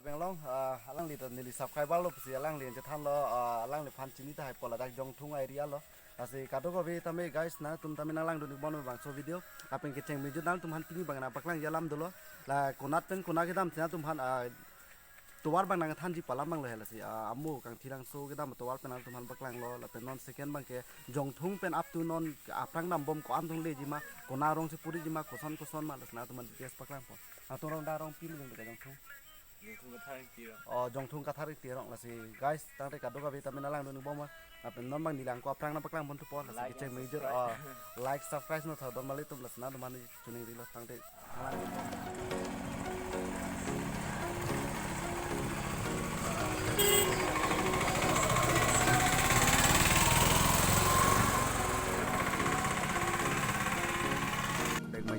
Benglong alang li ni subscriber lo psi alang li jethan lo alang li phan chini tai pola dak jong thung area lo asi kato ko be tame guys na tum tame nalang duni bonu bang so video apeng ke cheng miju dal tum han pini bang na paklang yalam dolo la kunat pen kunake dam sina tum han tuwar bang nang than ji palam bang lo helasi amu kang thirang so ke dam tuwar pen tum han paklang lo la pen non second bang ke jong thung pen up to non aprang dam bom ko am thung le jima kona rong se puri jima koson ma lasna tum han tes paklang po atorong darong pin jong de jong thung jong thung kathari tirong lasi guys tang te kado ka be tamen nalang dunu bom apen non bang nilang ko aprang na paklang bon tu po lasi cheng major like subscribe no tha don mali tum lasna do mani chuni ri lo tang te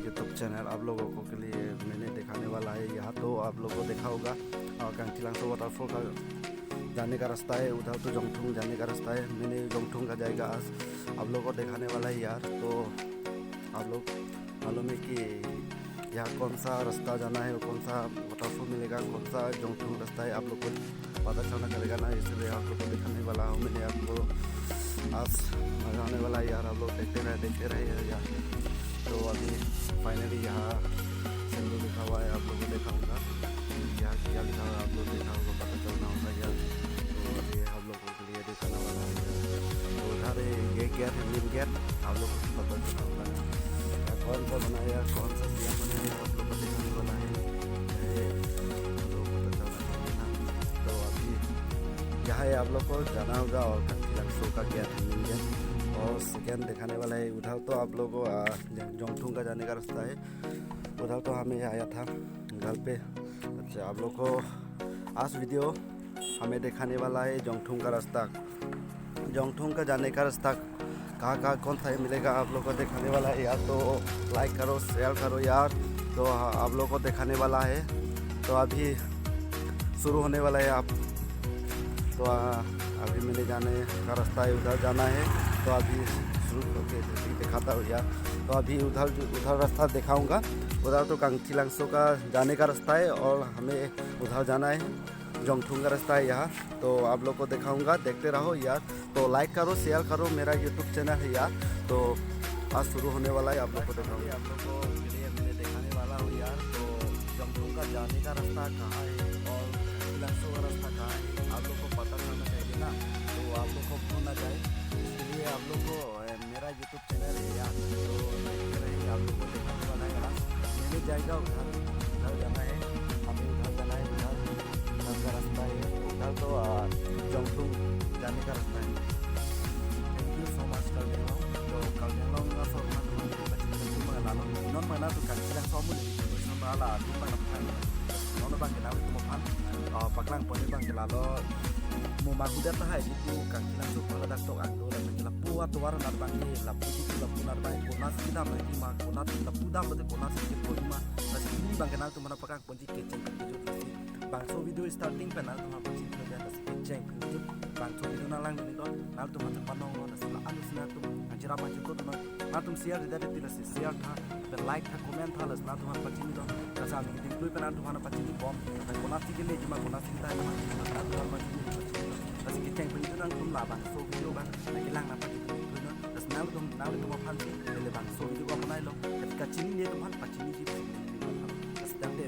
YouTube channel आप लोगों को के लिए मैंने दिखाने वाला है। यहाँ तो आप लोगों को देखा होगा कांगथिलांसो वाटरफॉल का जाने का रास्ता है, उधर तो जोंगथुंग जाने का रास्ता है। मैंने जोंगथुंग का जाएगा आज आप लोगों को दिखाने वाला है यार। तो आप लोग मालूम है कि यहाँ कौन सा रास्ता जाना है, कौन सा वाटरफॉल मिलेगा, कौन सा जोंगथुंग रास्ता है, आप लोग को पता चलना चलेगा ना। इसलिए आप लोग को दिखाने वाला हूँ मैंने आपको आज मजा आने वाला है यार। आप लोग देखते रहे यार। तो अभी फाइनली यहाँ सिंधु लिखा हुआ है, आप लोगों को दिखाऊंगा यहाँ क्या लिखा हुआ है, आप लोग देखा होगा पता चलना होगा यार। तो अभी हम लोगों के लिए दिखाने वाला है यार। तो उधर ये गेट है, मेन गेट, आप लोगों को पता चलना होगा कौन सा बनाया, कौन सा दिया बनाया, आप लोग को दिखाने वाला है तो पता चलना चाहिए ना। तो अभी यहाँ है आप लोग को जाना होगा और कांगथिलांसो का गेट है, मेन गेट। और सेकेंड दिखाने वाला है उधर तो आप लोगों को जोंगथुंग का जाने का रास्ता है, उधर तो हमें आया था घर पे। अच्छा आप लोग को आज वीडियो हमें दिखाने वाला है जोंगथुंग का रास्ता, जोंगथुंग का जाने का रास्ता कहाँ कौन सा मिलेगा आप लोग को दिखाने वाला है यार। तो लाइक करो शेयर करो यार। तो आप लोग को दिखाने वाला है। तो अभी शुरू होने वाला है आप तो अभी मैंने जाने का रास्ता है, उधर जाना है। तो अभी शुरू करके दिखाता हूँ यार। तो अभी उधर रास्ता दिखाऊंगा, उधर तो कांगथिलांसो का जाने का रास्ता है और हमें उधर जाना है, जोंगथुंग का रास्ता है यहाँ। तो आप लोग को दिखाऊंगा, देखते रहो यार। तो लाइक करो शेयर करो, मेरा यूट्यूब चैनल है यार। तो आज शुरू होने वाला है, आप लोग को दिखाऊंगा, आप लोग को मैंने दिखाने वाला हूँ यार। तो जोंगथुंग का जाने का रास्ता कहाँ है और कांगथिलांसो का रास्ता कहाँ है आप लोग को पता चलना चाहिए ना। तो आप लोग को भूल ना जाए, इसलिए आप लोग को मेरा यूट्यूब चैनल है यार। तो देखते रहिए, आप लोग को दिखाने वाला है यार। मैंने जाएगा उधर जाना है, हमें उधर जाना है, उधर का रास्ता है, उधर तो जोंगथुंग जाने का रास्ता है। थैंक यू सो मच कर दे रहा हूँ। तो कर दे रहा हूँ ना सो ना तुम्हारे non mana tu Kaangथिलांसो mu ni sama la tu bang pan non bang ke lalu tu pan paklang pon bang ke lalu mu maku data hai itu Kaangथिलांसो pada dak tok ando la la puwa tu war nar bang ni la pu tu la pu nar bang ko nas kita ma ki ma ko nas la pu dam de ko nas ke ko ma nas ini bang ke lalu tu mana paklang pon ji ke cheng ke jo bang so video starting pe lalu tu ma pon ji ke ja ke cheng ke bang so video na lang ni to lalu tu ma panong nas la anus na tu anjira bang ko tu na tum share de de la share tha like tha comment tha las na tu han pachini do rasa mi tin plui pe na tu han pachini bom na ko nas ke le ji ma ko nas ta ma na tu han pachini rasa ke cheng pe tu nang tum la bang so video bang na ke lang na pachini tu na ras na tu ma phan le bang so video ko nai lo ka chini ne tu han pachini ji ras dam de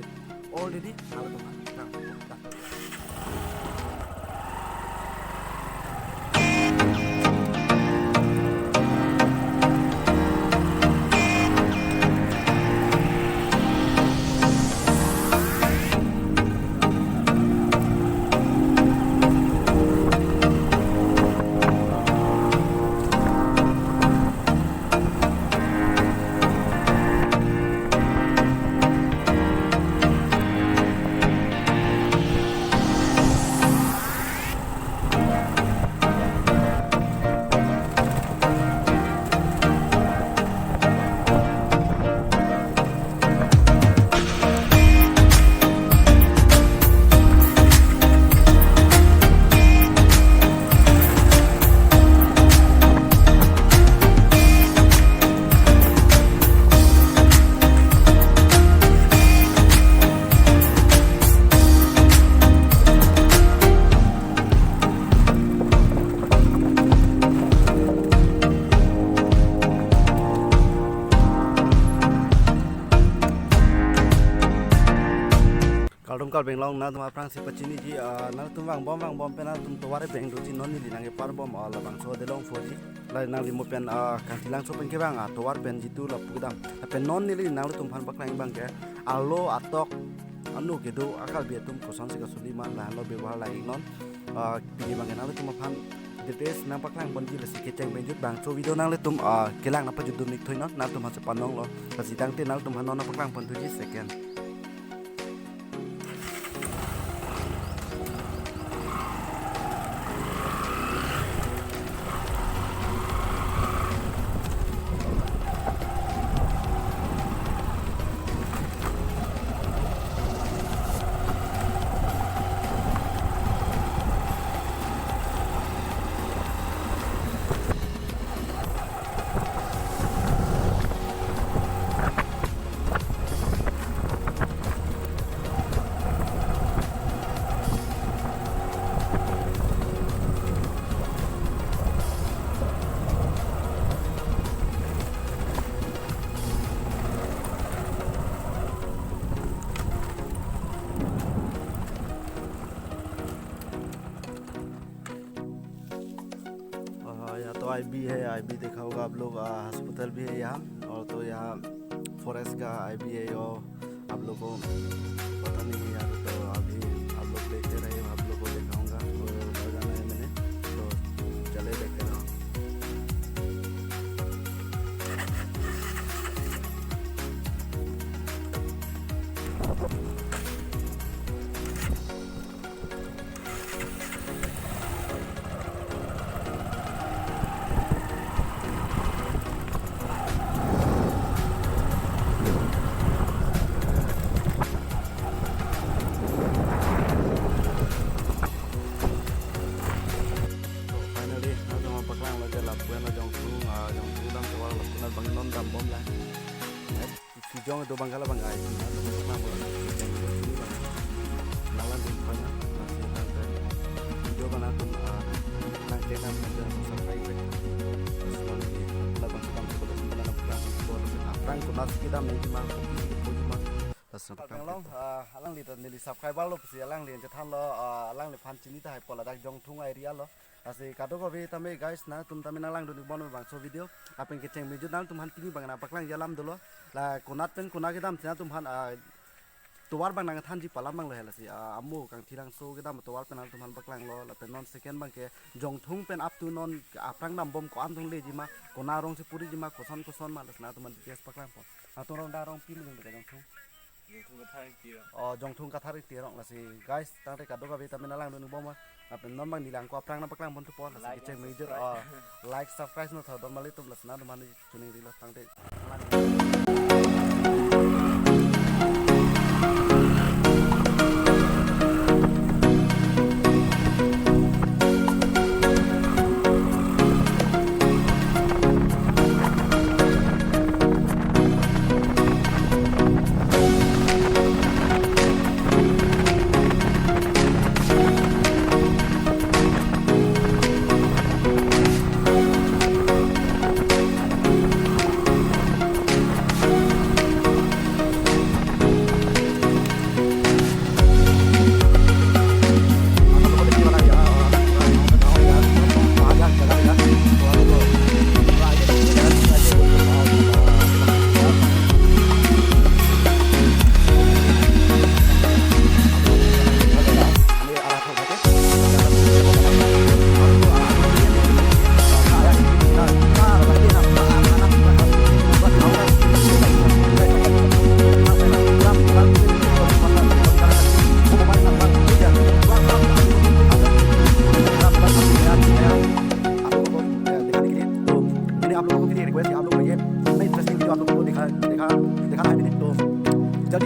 already na tu han na kal beng long na tuma prang si pachini ji na tum wang bom pe na tum to ware beng du ji non ni li nang par bom la bang so de long fo ji la nang li mo pen kan tilang so pen ke bang to war pen ji tu la pu dam pen non ni li nang tum phan baklang bang ke alo atok anu ke do akal bi tum ko son se ka suli man la lo be wa la ing non pini bang nang tum phan details nang paklang bon ji la si ke cheng beng jut bang so video nang le tum kelang na pa jut dum nik thoi non na tum ha se panong lo ka si tang te nang tum han non na paklang pon tu ji second IB है IB देखा होगा आप लोग अस्पताल भी है यहाँ और तो यहाँ फॉरेस्ट का आईबी है और आप लोग को पता नहीं है यार तो अभी आप लोग देखते रहे आप लोग को दिखाऊंगा और जाना है मैंने तो चले देखते रहो Jong itu bangkala bangkai nalan di mana masih ada video mana tuh nang kenam ada sampai ke selama di labang sedang sekolah sekolah perang tuh masih kita memang long alang li nili subscriber lo psi alang li je than lo alang li phan chini ta hai pola dak jong thung area lo asi kado ko be tame guys na tum tame nalang du bon bang so video apen ke cheng meju nang tum han tingi bang na paklang jalam dolo la kunat pen kuna ke dam chna tum han tuwar bang nang than ji palam bang lo hela si amu kang thirang so ke dam tuwar pen tum han paklang lo la pen non second bang ke jong thung pen up to non aprang dam bom ko am thung le ji ma kona rong se puri ji ma koson ma na tum han ts paklang pon atorong da rong pin jong de jong thung jong thung kathari tirong la si guys tang te kado ka be tame nalang du bom apen non bang nilang ko aprang na paklang pon tu pon la si cheng major like subscribe no thodon mali tum la sna du man chuni ri lo tang te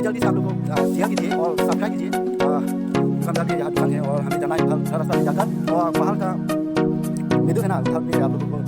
जल्दी से आप लोग share कीजिए और subscribe कीजिए दुकानदार के यहाँ दुकान है और हमें जाना है उधर रास्ता में जाकर और पहाड़ का मेदू है ना उधर भी आप लोगों को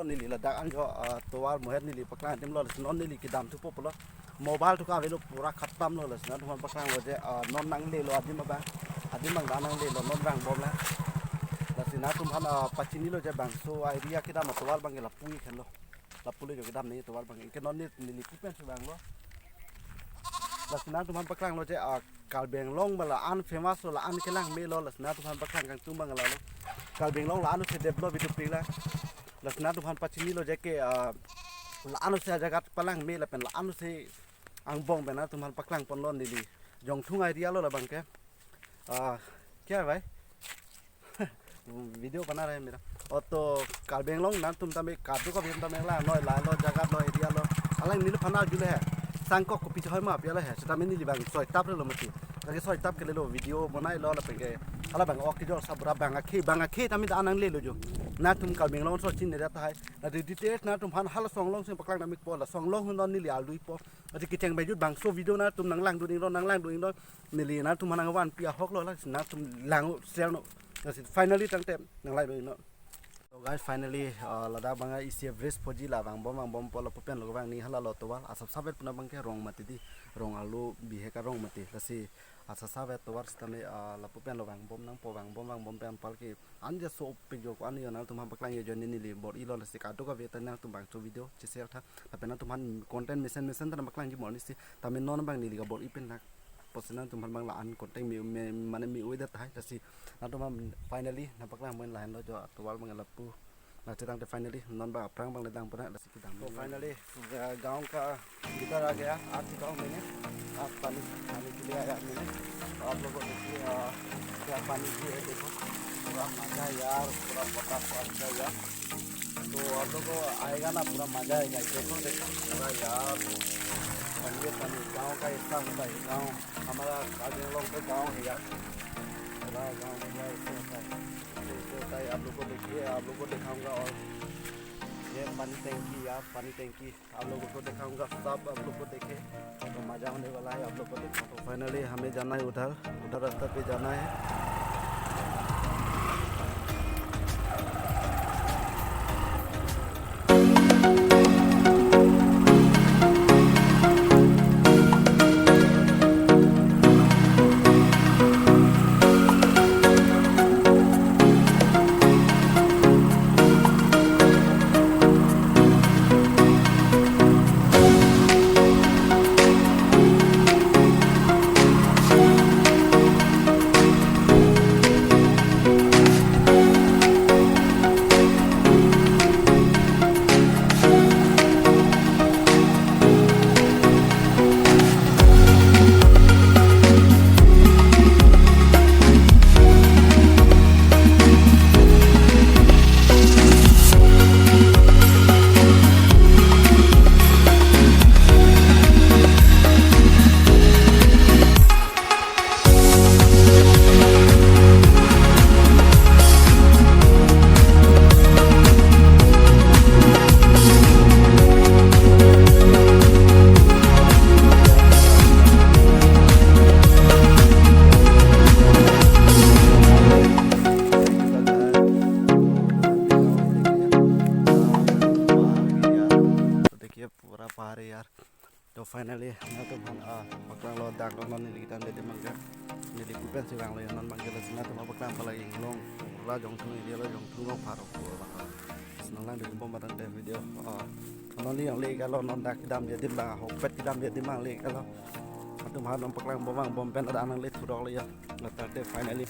lo nili la dak anjo towal mohet nili paklan tim lo non nili kidam tu pop lo mobile tu ka velo pura khatam lo lesna tu paklan lo je non nang le lo adim ba adim bang danang le lo non bang bom la lasina tum han pachini lo je bang so idea kidam towal bang la pui khen lo la puli jo kidam ni towal bang ke non nili kupen su bang lo lasina tum han paklan lo je kalbeng long bala an famous lo an kelang me lo lasina tum han paklan kang tum bang la lo kalbeng long la anu se develop itu pila lasna tuhan pachini lo jeke la anu se jagat palang me la pen la anu se angbong bena tuhan paklang pon lon dili jong thung idea lo la bang ke क्या है भाई video बना रहे हैं मेरा और तो kalbeng long ना तुम तमे काटो का भी तमे ला नो ला लो jagat lo idea lo alai नील फना जुले है sangkok ko pito ma pia la है seta me nili bang soi tap lo mati lagi soi tap ke lo video banai lo la penge ala bang ok jo sabra bang akhe tami da anang le lo jo na tum kalbeng long so chin ne ta hai na details na tum han hal song long sing paklang na mik po la song long non nili al dui po ati kiteng bai jut bang so video na tum nang lang du ding lo nang lang du ding lo nili na tum nang wan pia hok lo la na tum lang sel no finally tang tem nang lai do no so guys finally lada banga isi average poji la bang bom pola popen lo bang ni hala lo to wal asap sabet puna bang ke rong mati di rong alu bihe ka rong mati lasi asa sabet to war stame la popen lo bang bom nang po bang bom pen pal ke anja so pe jo ko ani na tum paklang ye joni ni li bor i lo lasi ka to ka vetan na tum bang to video chesel tha tapena tum han content mission ta paklang ji mor ni si tamen non bang ni li ga bor i pen na posna tum bang la an content mi mane mi uida thai tasi na tum finally na paklang men lain lo jo to wal bang la pu na tetang te finally non bang prang bang ledang puna lasi kita तो finally गांव का इधर आ गया आज गांव मैंने आज पानी के लिए आया मैंने आप लोगों को देखिए क्या पानी की है देखो पूरा मजा यार पूरा पता अच्छा यार तो आप लोगों को आएगा ना पूरा मजा आएगा देखो पूरा यार पानी गांव का ऐसा होता है गांव हमारा काजल लोग का गांव है यार पूरा गांव में ऐसे होता है आप लोग को देखिए आप लोग को दिखाऊंगा और ये पानी टैंकी यार पानी टैंकी आप लोगों को दिखाऊंगा सब आप लोग को देखे तो मज़ा होने वाला है आप लोग को देखो तो फाइनली हमें जाना है उधर रास्ता पे जाना है तो फाइनली ना तो paklang lo dak lo non ni kita le mangga ni di kupen si bang lo non mangga le sina to paklang pala ing long la jong thung dia lo jong thung lo pharo ko ba senang lang di bom batang de video non li yang le ka lo non dak dam dia tim bang ho pet dam dia tim bang le ka lo tu ma non paklang bom pen ada anang le thu dok le ya la ta de finally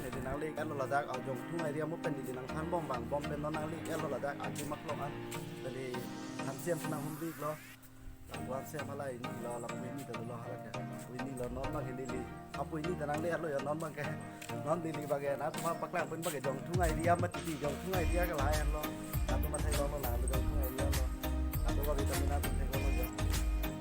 ni nang le ka lo la dak jong thung ai dia mo pen ni nang than bom pen non nang le ka lo la dak a ji mak lo an le han siam senang hum bi lo wan se malai ni lo la pui ni to lo hala ke pui ni lo non ma ke li apui ni tanang le lo ya non ma ke non li ba ke na tuma paklang pun ba ke jong thungai dia ma ti jong thungai dia ka lai an lo na tuma thai lo la lo jong thungai dia lo na to ba vitamin na tun thai lo jo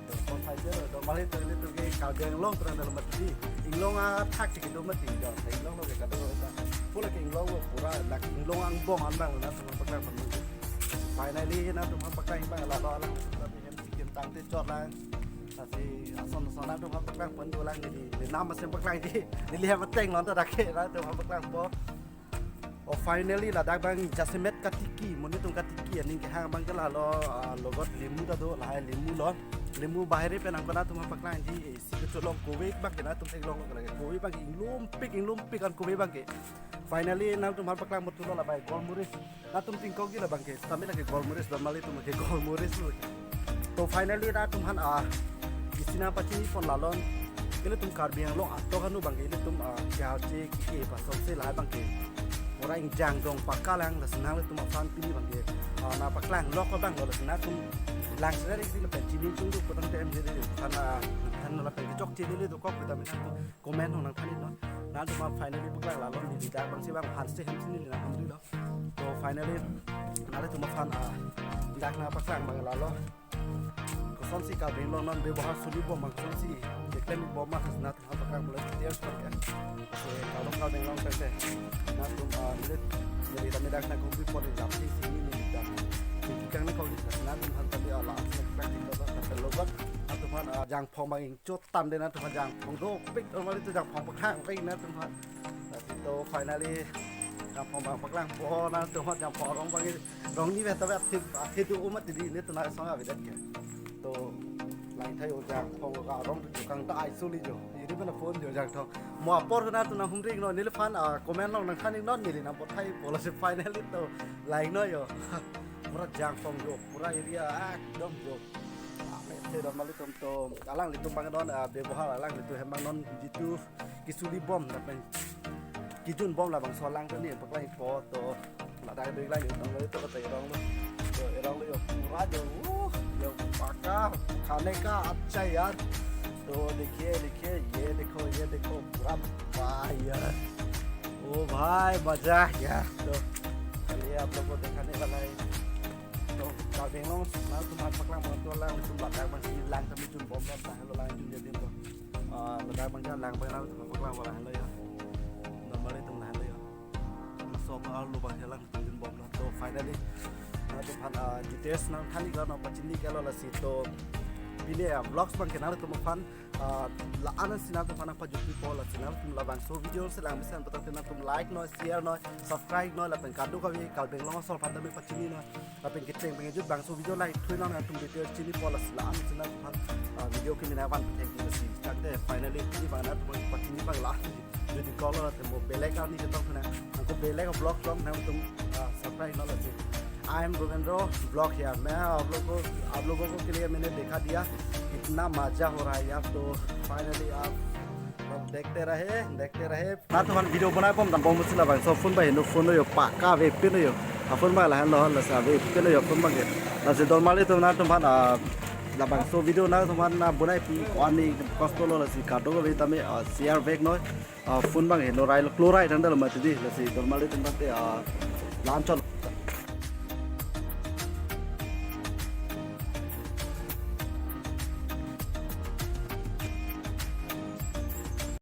to kon thai je lo mali to le to ke ka geng long tran da ma ti ing long a thak ti ke do ma ti jo thai long lo ke ka do ta pula ke ing long lo pura la ing long ang bom an bang na tuma paklang pun finally na tuma paklang bang la lo la tang te chot lang asi ason na to paklang pon do lang ni nam ma sem paklang ji ni le ma teng lon ta dak ke na to paklang po finally là đang bang jasmet katiki moni tung katiki ani ke hang bang kala lo logot limu da do la limu lo limu bahire pe nang kana tuma paklang ji si ke cholong kowe bang ke na tum ek long lo kowe bang ilum pik kan kowe bang ke finally nang tum paklang mutu lo la bai gol muris na tum tingkau gi la bang ke tami la ke gol muris da mali tum ke gol muris lo to finally na tum han isina pachi pon lalon ile tum kar biang lo to kanu bang ile tum kya che ki pa som se la bang ke orang jang dong pakalang la senang le tum fan pini bang ke na paklang lo ko bang lo la senang tum lang sere di le pen chini chung du potang tem je de tan la pen chok che le do ko ta mi na comment hong nang thani no na tum finally paklang la lon di da bang se bang han se hem sini na hum du lo to finally na le tum fan dak na paklang bang la lo son si ka beng long non be bahar suli bom mang son si deklen bom ma na tu ha pakang boleh tiar spot ya se kalau ka beng long pe na tu ni ta me dak na ko bi pon jap si sini ni da ki kang na ko ni na tu han ta bi ala asna praktik do ta lobat na tu han jang phong bang ing chot tam de na tu han jang phong do pik mali tu jang phong pakang pe na tu han to finally jang phong bang paklang po na tu han jang phong rong bang rong ni ve ta ve thi tu umat di ni tu na song a vidat ke to lain thay ojang phong ga rong tu kang tai suli jo ini bana phone jo jang thong mo por na tu na humring no nil fan comment long nang khaning non ni na bot thai policy finally to lain no yo pura jang phong jo pura area dom jo me the dom mali tom to alang li tum bang don be boha alang li tu hem bang non jitu kisuli bom na pen kijun bom la bang so lang to ni pak lai po to la dai be lai ni tong le to ta rong lo rong lo yo pura jo yo पक्का खाने का अच्छा यार तो देखिए ये देखो पूरा भाई यार ओ भाई मजा यार तो चलिए आप लोग को दिखाने वाला है तो kalau bengong nah तुम्हारे पकड़ा मत वाला तुम बात बस lang kami jun bom lah lo lang jun jadi तो लगा बंगा lang पे ना तुम पकड़ा वाला है यार नंबर तुम lah यार so kalau lu bang lang jun bom lah तो finally na tu pan details na thani ga na pachini kalo la si to bile vlogs bang kenal tu fan la anan sina tu pan pa juti po la sina tum la bang so video se lang misan patak na tum like no share no subscribe no la pen kadu ka wi kal beng long sol pan dami pachini no la pen kiteng beng jut bang so video like thui na tum details chini po la sila anan sina tu pan video ki mina pan tek ni si takde finally ni bang na tu pachini bang la jadi kalau tu mo belek ni ke tong na ko belek vlog from na tum subscribe no la si I am Govindro blog यार मैं आप लोगों को के लिए मैंने दिखा दिया कितना मजा हो रहा है यार तो फाइनली आप देखते रहे ना तो हम वीडियो बनाए पम तंबो मुसला बang so phun ba hin phun yo pa ka ve pin yo phun ba la han lo la sa ve pin yo phun ba ke la se don mali to na to han la bang so video na to han na bunai pi ani costo lo la si ka do ve tame share vek no phun ba hin lo rai lo chloride han da la ma ti la si don mali to na te lan chon